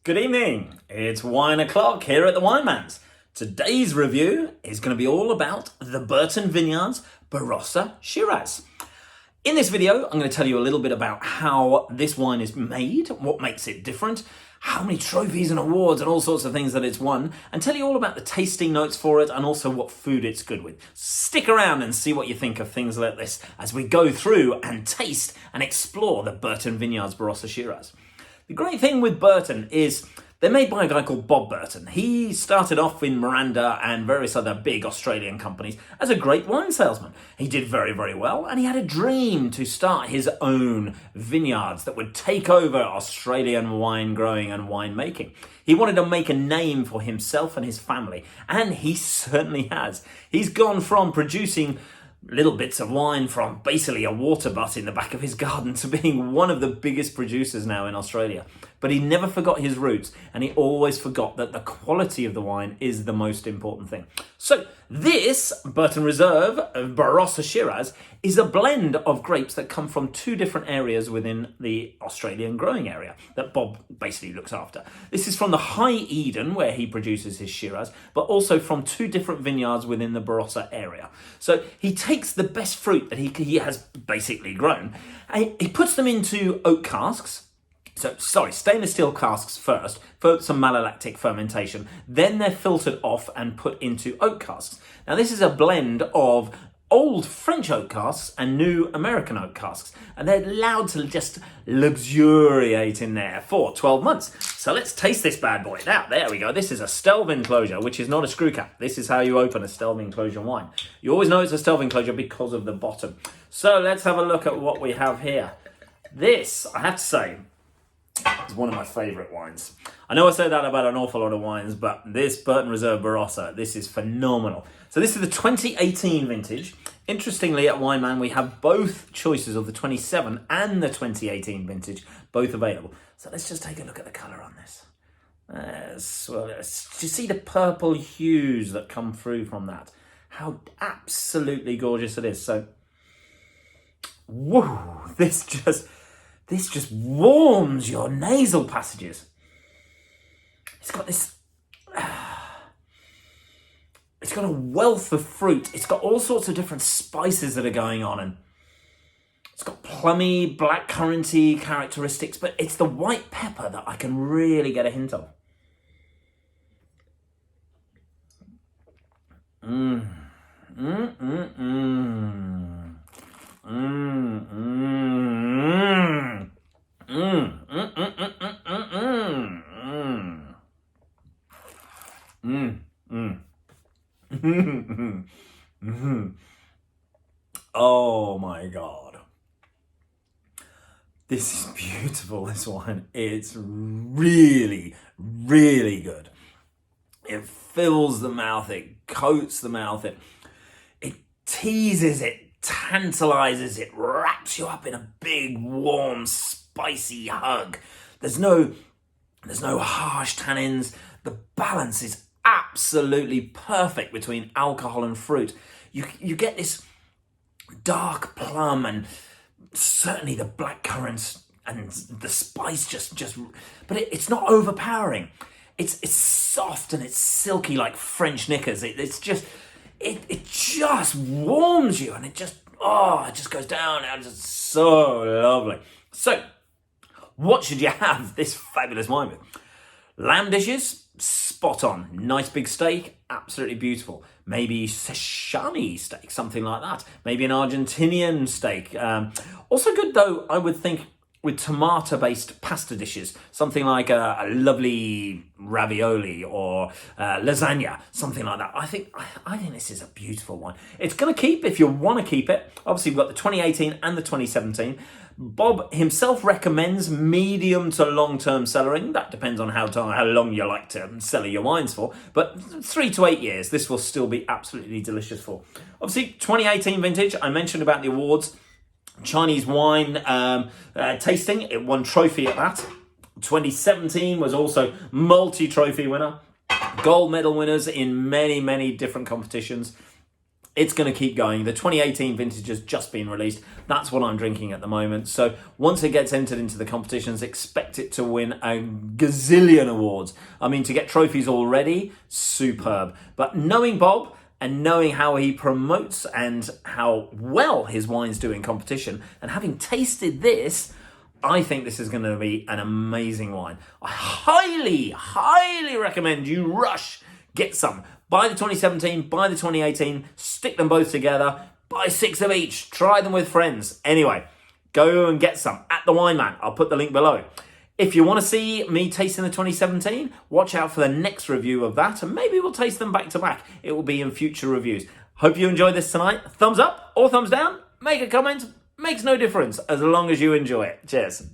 Good evening, it's wine o'clock here at the Wineman's. Today's review is going to be all about the Berton Vineyards Barossa Shiraz. In this video, I'm going to tell you a little bit about how this wine is made, what makes it different, how many trophies and awards and all sorts of things that it's won, and tell you all about the tasting notes for it and also what food it's good with. Stick around and see what you think of things like this as we go through and taste and explore the Berton Vineyards Barossa Shiraz. The great thing with Berton is they're made by a guy called Bob Berton. He started off in Miranda and various other big Australian companies as a great wine salesman. He did very, very well, and he had a dream to start his own vineyards that would take over Australian wine growing and wine making. He wanted to make a name for himself and his family, and he certainly has. He's gone from producing little bits of wine from basically a water butt in the back of his garden to being one of the biggest producers now in Australia. But he never forgot his roots, and he always forgot that the quality of the wine is the most important thing. So this Berton Reserve Barossa Shiraz is a blend of grapes that come from two different areas within the Australian growing area that Bob basically looks after. This is from the High Eden, where he produces his Shiraz, but also from two different vineyards within the Barossa area. So he takes the best fruit that he has basically grown, and he puts them into oak casks. Stainless steel casks first for some malolactic fermentation. Then they're filtered off and put into oak casks. Now this is a blend of old French oak casks and new American oak casks. And they're allowed to just luxuriate in there for 12 months. So let's taste this bad boy. Now, there we go. This is a Stelvin closure, which is not a screw cap. This is how you open a Stelvin closure wine. You always know it's a Stelvin closure because of the bottom. So let's have a look at what we have here. This, I have to say, is one of my favourite wines. I know I say that about an awful lot of wines, but this Berton Reserve Barossa, this is phenomenal. So this is the 2018 vintage. Interestingly, at Wineman, we have both choices of the 27 and the 2018 vintage, both available. So let's just take a look at the colour on this. Do you see the purple hues that come through from that? How absolutely gorgeous it is. So, whoa, this just warms your nasal passages. It's got this, it's got a wealth of fruit. It's got all sorts of different spices that are going on, and it's got plummy, blackcurranty characteristics, but it's the white pepper that I can really get a hint of. Oh my God. This is beautiful, this wine. It's really, really good. It fills the mouth, it coats the mouth, it teases, it tantalizes, it wraps you up in a big, warm, spicy hug. There's no harsh tannins. The balance is absolutely perfect between alcohol and fruit. You get this dark plum and certainly the black currants and the spice but it's not overpowering. It's soft and it's silky like French knickers. It just warms you, and it just goes down, and it's so lovely. So, what should you have this fabulous wine with? Lamb dishes, spot on. Nice big steak, absolutely beautiful. Maybe Szechuan steak, something like that. Maybe an Argentinian steak. Also good though, I would think, with tomato-based pasta dishes, something like a lovely ravioli or lasagna, something like that. I think this is a beautiful wine. It's going to keep if you want to keep it. Obviously, we've got the 2018 and the 2017. Bob himself recommends medium to long-term cellaring. That depends on how long you like to cellar your wines for. But 3 to 8 years, this will still be absolutely delicious for. Obviously, 2018 vintage, I mentioned about the awards. Chinese wine tasting, it won trophy at that. 2017 was also multi-trophy winner. Gold medal winners in many, many different competitions. it's going to keep going. The 2018 vintage has just been released. That's what I'm drinking at the moment. So once it gets entered into the competitions, expect it to win a gazillion awards. I mean, to get trophies already, superb. But knowing Bob and knowing how he promotes and how well his wines do in competition, and having tasted this, I think this is going to be an amazing wine. I highly, highly recommend you rush, get some. Buy the 2017, buy the 2018, stick them both together, buy 6 of each, try them with friends. Anyway, go and get some at the Wineman. I'll put the link below. If you want to see me tasting the 2017, watch out for the next review of that, and maybe we'll taste them back to back. It will be in future reviews. Hope you enjoyed this tonight. Thumbs up or thumbs down, make a comment, makes no difference as long as you enjoy it. Cheers.